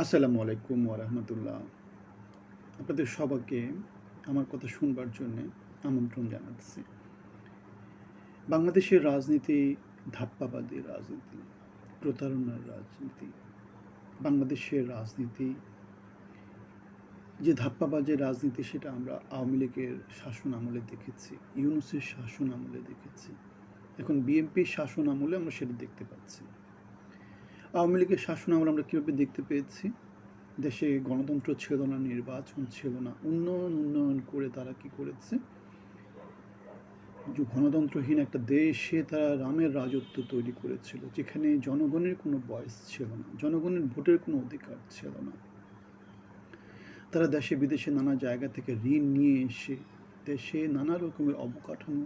আসসালামু আলাইকুম ওরহমতুল্লাহ। আপনাদের সবাইকে আমার কথা শুনবার জন্যে আমন্ত্রণ জানাচ্ছি। বাংলাদেশের রাজনীতি ধাপ্পাবাদী রাজনীতি, প্রতারণার রাজনীতি। বাংলাদেশের রাজনীতি যে ধাপ্পাবাজের রাজনীতি, সেটা আমরা আওয়ামী লীগের শাসন আমলে দেখেছি, ইউনূসের শাসন আমলে দেখেছি। এখন বিএনপির শাসন আমলে আমরা সেটা দেখতে পাচ্ছি। আওয়ামী লীগের শাসন আমলে আমরা কীভাবে দেখতে পেয়েছি? দেশে গণতন্ত্র ছিল না, নির্বাচন ছিল না, উন্নয়ন করে তারা কি করেছে? যে গণতন্ত্রহীন একটা দেশে তারা রামের রাজত্ব তৈরি করেছিল, যেখানে জনগণের কোনো ভয়েস ছিল না, জনগণের ভোটের কোনো অধিকার ছিল না। তারা দেশে বিদেশে নানা জায়গা থেকে ঋণ নিয়ে এসে দেশে নানা রকমের অবকাঠামো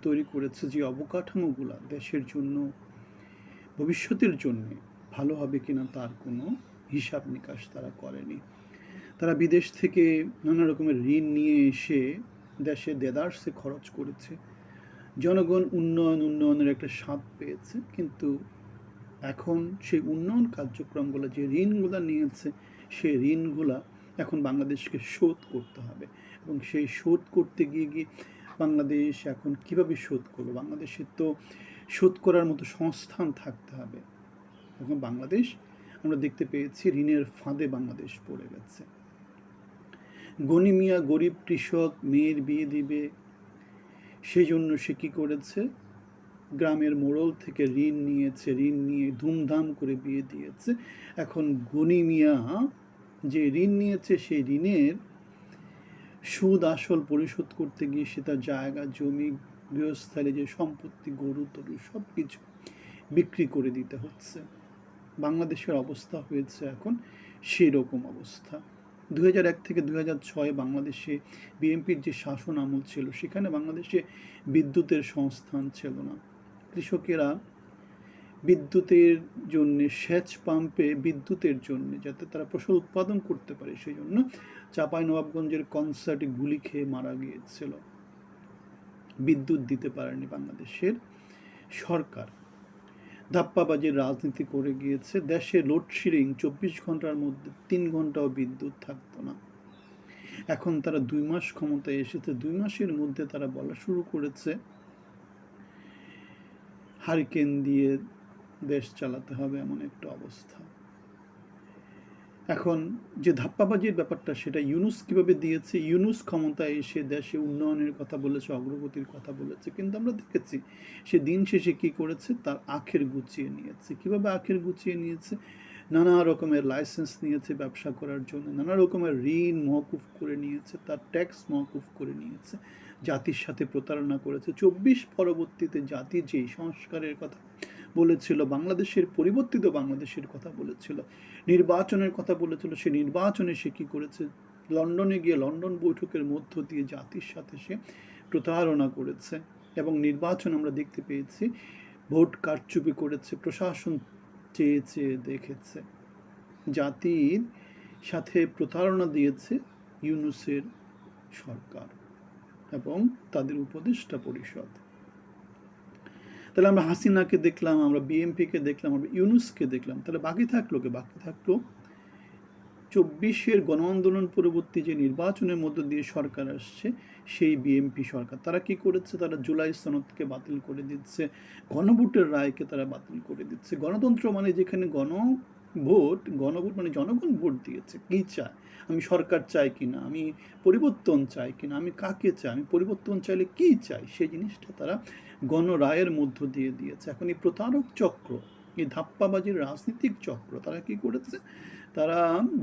তৈরি করেছে, যে অবকাঠামোগুলা দেশের জন্য, ভবিষ্যতের জন্যে ভালো হবে কিনা তার কোনো হিসাব নিকাশ তারা করেনি। তারা বিদেশ থেকে নানা রকমের ঋণ নিয়ে এসে দেশে দেদারসে খরচ করেছে। জনগণ উন্নয়নের একটা স্বাদ পেয়েছে, কিন্তু এখন সেই উন্নয়ন কার্যক্রমগুলো, যে ঋণগুলো নিয়েছে, সেই ঋণগুলা এখন বাংলাদেশকে শোধ করতে হবে। এবং সেই শোধ করতে গিয়ে বাংলাদেশ এখন কিভাবে শোধ করবে? বাংলাদেশের তো শোধ করার মতো সংস্থান থাকতে হবে। এখন বাংলাদেশ, আমরা দেখতে পেয়েছি, ঋণের ফাঁদে বাংলাদেশ পড়ে গেছে। গনি মিয়া গরিব কৃষক মেয়ের বিয়ে দিবে, সেই জন্য সে কী করেছে? গ্রামের মোড়ল থেকে ঋণ নিয়েছে, ঋণ নিয়ে ধুমধাম করে বিয়ে দিয়েছে। এখন গনি মিয়া যে ঋণ নিয়েছে, সেই ঋণের সুদ আসল পরিশোধ করতে গিয়ে সে তার জায়গা জমি, গৃহস্থালী যে সম্পত্তি, গরু তরু সব কিছু বিক্রি করে দিতে হচ্ছে। বাংলাদেশের অবস্থা হয়েছে এখন সেই রকম অবস্থা। 2001 থেকে 2006 বাংলাদেশে বিএনপির যে শাসন আমল ছিল, সেখানে বাংলাদেশে বিদ্যুতের সংস্থান ছিল না। কৃষকেরা বিদ্যুতের জন্য, সেচ পাম্পে বিদ্যুতের জন্য যাতে তারা ফসল উৎপাদন করতে পারে, সেই জন্য চাঁপাইনবাবগঞ্জের কনসার্টে গুলি খেয়ে মারা গিয়েছিল। বিদ্যুৎ দিতে পারেনি বাংলাদেশের সরকার। ধাপ্পাবাজির রাজনীতি করে গিয়েছে। দেশে লোডশেডিং, 24 ঘন্টার মধ্যে 3 ঘন্টাও বিদ্যুৎ থাকতো না। এখন তারা 2 মাস ক্ষমতায় এসেছে, 2 মাসের মধ্যে তারা বলা শুরু করেছে হারিকেন দিয়ে দেশ চালাতে হবে, এমন একটা অবস্থা। এখন যে ধাপ্পাবাজির ব্যাপারটা, সেটা ইউনূস কিভাবে দিয়েছে? ইউনূস ক্ষমতায় এসে দেশে উন্নয়নের কথা বলেছে, অগ্রগতির কথা বলেছে, কিন্তু আমরা দেখেছি সে দিন শেষে কি করেছে? তার আখের গুছিয়ে নিয়েছে। কিভাবে আখের গুছিয়ে নিয়েছে? নানা রকমের লাইসেন্স নিয়েছে ব্যবসা করার জন্য, নানা রকমের ঋণ মওকুফ করে নিয়েছে, তার ট্যাক্স মওকুফ করে নিয়েছে, জাতির সাথে প্রতারণা করেছে। 24 পরবর্তীতে জাতি যেই সংস্কারের কথা বলেছিল, বাংলাদেশের পরিবর্তিত বাংলাদেশের কথা বলেছিল, নির্বাচনের কথা বলেছিল, সে নির্বাচনে সে কী করেছে? লন্ডনে গিয়ে লন্ডন বৈঠকের মধ্য দিয়ে জাতির সাথে সে প্রতারণা করেছে। এবং নির্বাচন আমরা দেখতে পেয়েছি ভোট কারচুপি করেছে, প্রশাসন চেয়ে চেয়ে দেখেছে। জাতির সাথে প্রতারণা দিয়েছে ইউনূসের সরকার এবং তাদের উপদেষ্টা পরিষদ। তাহলে আমরা হাসিনাকে দেখলাম, আমরা বিএনপিকে দেখলাম, আমরা ইউনূসকে দেখলাম, তাহলে বাকি থাকলো 24-এর গণ আন্দোলন পরবর্তী যে নির্বাচনের মধ্য দিয়ে সরকার আসছে, সেই বিএনপি সরকার। তারা কি করেছে? তারা জুলাই সনদকে বাতিল করে দিচ্ছে, গণভোটের রায়কে তারা বাতিল করে দিচ্ছে। গণতন্ত্র মানে যেখানে গণভোট মানে জনগণ ভোট দিয়েছে, কী চায়, আমি সরকার চাই কিনা, আমি পরিবর্তন চাই কিনা, আমি কাকে চাই, আমি পরিবর্তন চাইলে কী চাই, সেই জিনিসটা তারা গণরায়ের মধ্য দিয়ে দিয়েছে। এখন এই প্রতারক চক্র, এই ধাপ্পাবাজির রাজনীতিক চক্র, তারা কি করেছে? তারা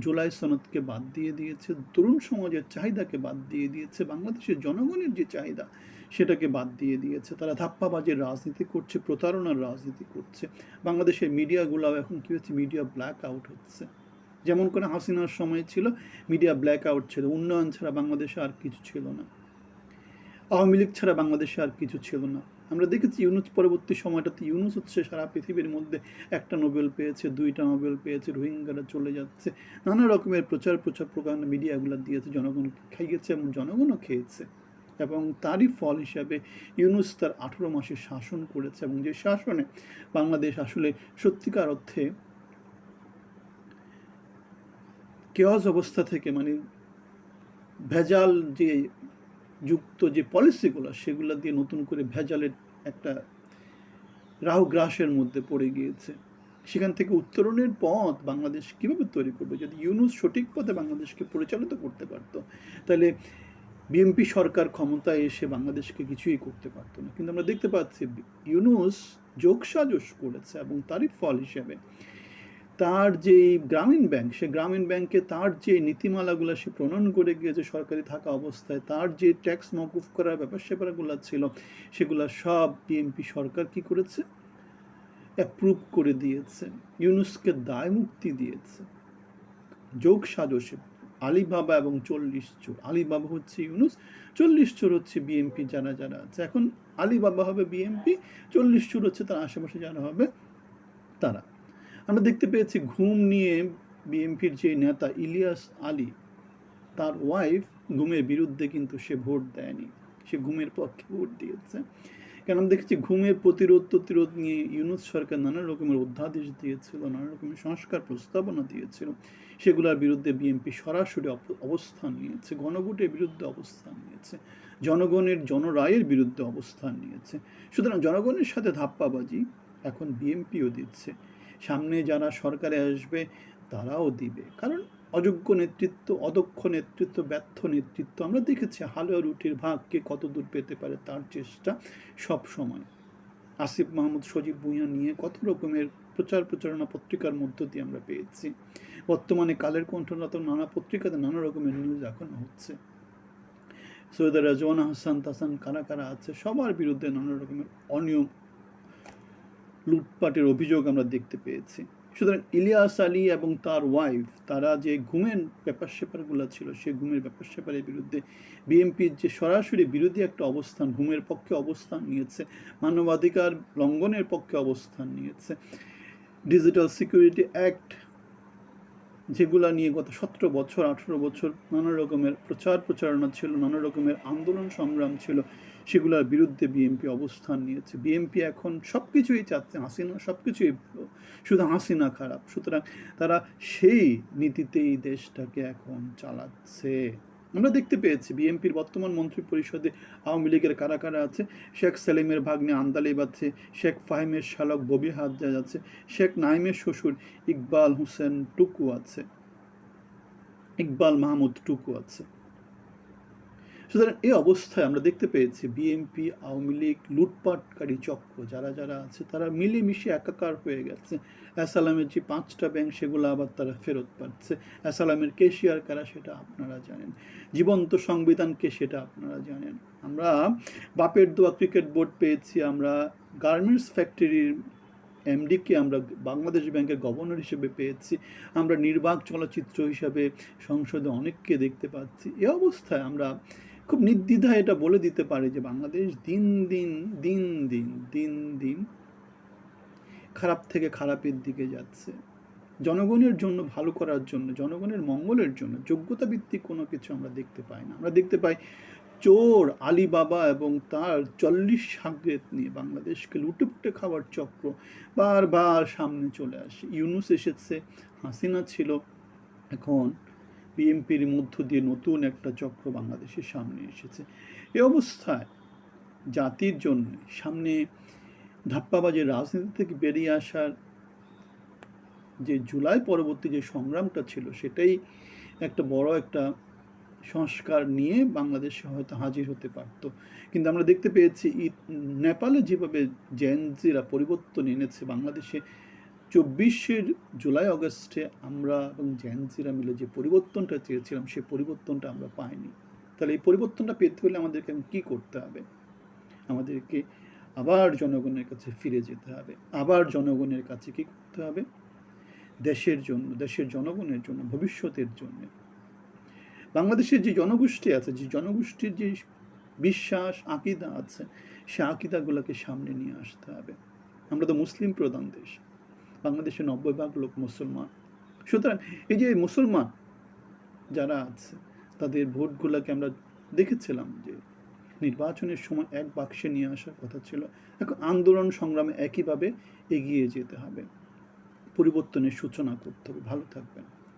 জুলাই সনদকে বাদ দিয়ে দিয়েছে, তরুণ সমাজের চাহিদাকে বাদ দিয়ে দিয়েছে, বাংলাদেশের জনগণের যে চাহিদা সেটাকে বাদ দিয়ে দিয়েছে। তারা ধাপ্পাবাজির রাজনীতি করছে, প্রতারণার রাজনীতি করছে। বাংলাদেশের মিডিয়াগুলোও এখন কী হচ্ছে? মিডিয়া ব্ল্যাক আউট হচ্ছে। যেমন করে হাসিনার সময় ছিল, মিডিয়া ব্ল্যাক আউট ছিল, উন্নয়ন ছাড়া বাংলাদেশে আর কিছু ছিল না, আওয়ামী লীগ ছাড়া বাংলাদেশে আর কিছু ছিল না। আমরা দেখেছি ইউনূস পরবর্তী সময়টাতে ইউনূস হচ্ছে সারা পৃথিবীর মধ্যে একটা নোবেল পেয়েছে, 2টা নোবেল পেয়েছে, রোহিঙ্গারা চলে যাচ্ছে, নানা রকমের প্রচার প্রকাণ্ডা মিডিয়াগুলো দিয়েছে, জনগণ খাইয়েছে এবং জনগণও খেয়েছে। এবং তারই ফল হিসাবে ইউনূস তার 18 মাসে শাসন করেছে, এবং যে শাসনে বাংলাদেশ আসলে সত্যিকার অর্থে কেওয়াস অবস্থা থেকে মানে ভেজাল যে যুক্ত যে পলিসিগুলো সেগুলো দিয়ে নতুন করে ভেজালের একটা রাহু গ্রাসের মধ্যে পড়ে গিয়েছে। সেখান থেকে উত্তরণের পথ বাংলাদেশ কীভাবে তৈরি করবে? যদি ইউনূস সঠিক পথে বাংলাদেশকে পরিচালিত করতে পারতো, তাহলে বিএনপি সরকার ক্ষমতায় এসে বাংলাদেশকে কিছুই করতে পারতো না। কিন্তু আমরা দেখতে পাচ্ছি ইউনূস যোগসাজশ করেছে এবং তারই ফল হিসেবে তার যে গ্রামীণ ব্যাংক, সে গ্রামীণ ব্যাংকে তার যে নীতিমালাগুলো সে প্রণয়ন করে গিয়েছে সরকারি থাকা অবস্থায়, তার যে ট্যাক্স মওকুফ করার ব্যাপার স্যাপারগুলো ছিল, সেগুলো সব বিএনপি সরকার কি করেছে? অ্যাপ্রুভ করে দিয়েছে, ইউনূসকে দায় মুক্তি দিয়েছে যোগ সাজসে। আলিবাবা এবং 40 চোর, আলিবাবা হচ্ছে ইউনূস, 40 চোর হচ্ছে বিএনপি যারা যারা আছে। এখন আলিবাবা হবে বিএনপি, 40 চোর হচ্ছে তার আশেপাশে যারা হবে তারা। আমরা দেখতে পেয়েছি ঘুম নিয়ে বিএনপির যে নেতা ইলিয়াস আলী, তার ওয়াইফ ঘুমের বিরুদ্ধে কিন্তু সে ভোট দেয়নি, সে ঘুমের পক্ষে ভোট দিয়েছে। কারণ আমরা দেখেছি ঘুমের প্রতিরোধ নিয়ে ইউনূস সরকার নানা রকমের অধ্যাদেশ দিয়েছিল, নানা রকমের সংস্কার প্রস্তাবনা দিয়েছিল, সেগুলোর বিরুদ্ধে বিএনপি সরাসরি অবস্থান নিয়েছে, গণভোটের বিরুদ্ধে অবস্থান নিয়েছে, জনগণের জনরায়ের বিরুদ্ধে অবস্থান নিয়েছে। সুতরাং জনগণের সাথে ধাপ্পাবাজি এখন বিএনপিও দিচ্ছে, সামনে যারা সরকারে আসবে তারাও দিবে। কারণ অযোগ্য নেতৃত্ব, অদক্ষ নেতৃত্ব, ব্যর্থ নেতৃত্ব আমরা দেখেছি হালুয়া রুটির ভাগকে কত দূর পেতে পারে তার চেষ্টা সব সময়। আসিফ মাহমুদ, সজীব ভুঁইয়া নিয়ে কত রকমের প্রচারণা পত্রিকার মধ্য দিয়ে আমরা পেয়েছি। বর্তমানে কালের কণ্ঠরত নানা পত্রিকাতে নানা রকমের নিউজ এখনো হচ্ছে। সৈয়দা রাজওয়ানা হাসান তাসান কারা কারা আছে, সবার বিরুদ্ধে নানা রকমের অনিয়ম, লুটপাটের অভিযোগ আমরা দেখতে পেয়েছি। সুতরাং ইলিয়াস আলী এবং তার ওয়াইফ, তারা যে ঘুমের ব্যাপার স্যাপারগুলো ছিল, সেই ঘুমের ব্যাপার স্যাপারের বিরুদ্ধে বিএনপির যে সরাসরি বিরোধী একটা অবস্থান, ঘুমের পক্ষে অবস্থান নিয়েছে, মানবাধিকার লঙ্ঘনের পক্ষে অবস্থান নিয়েছে, ডিজিটাল সিকিউরিটি অ্যাক্ট যেগুলো নিয়ে গত 17 বছর 18 বছর নানা রকমের প্রচারণা ছিল, নানা রকমের আন্দোলন সংগ্রাম ছিল, সেগুলোর বিরুদ্ধে বিএনপি অবস্থান নিয়েছে। বিএনপি এখন সব কিছুই চাচ্ছে, হাসিনা সব কিছুই ভালো, শুধু হাসিনা খারাপ। সুতরাং তারা সেই নীতিতেই দেশটাকে এখন চালাচ্ছে। আমরা দেখতে পেয়েছি বিএনপির বর্তমান মন্ত্রী পরিষদে আওয়ামী লীগের কারা কারা আছে। শেখ সেলিমের ভাগ্নে আন্দালিব আছে, শেখ ফাহিমের শালক ববি হাজ্জাজ আছে, শেখ নাইমের শ্বশুর ইকবাল হোসেন টুকু আছে, ইকবাল মাহমুদ টুকু আছে। সুতরাং এই অবস্থায় আমরা দেখতে পেয়েছি বিএনপি, আওয়ামী লীগ, লুটপাটকারী চক্র যারা যারা আছে তারা মিলেমিশে একাকার হয়ে গেছে। এসালামের যে 5টা ব্যাংক সেগুলো আবার তারা ফেরত পাচ্ছে। এসালামের কেশিয়ার কারা সেটা আপনারা জানেন, জীবন্ত সংবিধানকে সেটা আপনারা জানেন। আমরা বাপের দোয়া ক্রিকেট বোর্ড পেয়েছি, আমরা গার্মেন্টস ফ্যাক্টরির এমডিকে আমরা বাংলাদেশ ব্যাংকের গভর্নর হিসেবে পেয়েছি, আমরা নির্বাক চলচ্চিত্র হিসাবে সংসদে অনেককে দেখতে পাচ্ছি। এ অবস্থায় আমরা খুব নির্দ্বিধায় এটা বলে দিতে পারি যে বাংলাদেশ দিন দিন খারাপ থেকে খারাপের দিকে যাচ্ছে। জনগণের জন্য, ভালো করার জন্য, জনগণের মঙ্গলের জন্য যোগ্যতা ভিত্তিক কোনো কিছু আমরা দেখতে পাই না। আমরা দেখতে পাই চোর আলিবাবা এবং তার 40 সাগরেদ নিয়ে বাংলাদেশকে লুটেপুটে খাওয়ার চক্র বারবার সামনে চলে আসে। ইউনূস এসেছে, হাসিনা ছিল, এখন বিএনপির মধ্য দিয়ে নতুন একটা চক্র বাংলাদেশের সামনে এসেছে। এ অবস্থায় জাতির জন্য সামনে ধাপ্পাবাজের রাজনীতি থেকে বেরিয়ে আসার যে জুলাই পরবর্তী যে সংগ্রামটা ছিল, সেটাই একটা বড় একটা সংস্কার নিয়ে বাংলাদেশে হয়তো হাজির হতে পারত। কিন্তু আমরা দেখতে পেয়েছি নেপালে যেভাবে জেনজিরা পরিবর্তন এনেছে বাংলাদেশে, 24 জুলাই অগস্টে আমরা এবং জেনজিরা মিলে যে পরিবর্তনটা চেয়েছিলাম, সেই পরিবর্তনটা আমরা পাইনি। তাহলে এই পরিবর্তনটা পেতে হলে আমাদেরকে কী করতে হবে? আমাদেরকে আবার জনগণের কাছে ফিরে যেতে হবে। আবার জনগণের কাছে কী করতে হবে? দেশের জন্য, দেশের জনগণের জন্য, ভবিষ্যতের জন্য বাংলাদেশের যে জনগোষ্ঠী আছে, যে জনগোষ্ঠীর যে বিশ্বাস আকিদা আছে, সে আকিদাগুলোকে সামনে নিয়ে আসতে হবে। আমরা তো মুসলিম প্রধান দেশ, বাংলাদেশে 90% লোক মুসলমান। সুতরাং এই যে মুসলমান যারা আছে তাদের ভোটগুলোকে আমরা দেখেছিলাম যে নির্বাচনের সময় এক বাক্সে নিয়ে আসার কথা ছিল। এখন আন্দোলন সংগ্রামে একইভাবে এগিয়ে যেতে হবে, পরিবর্তনের সূচনা করতে হবে। ভালো থাকবেন।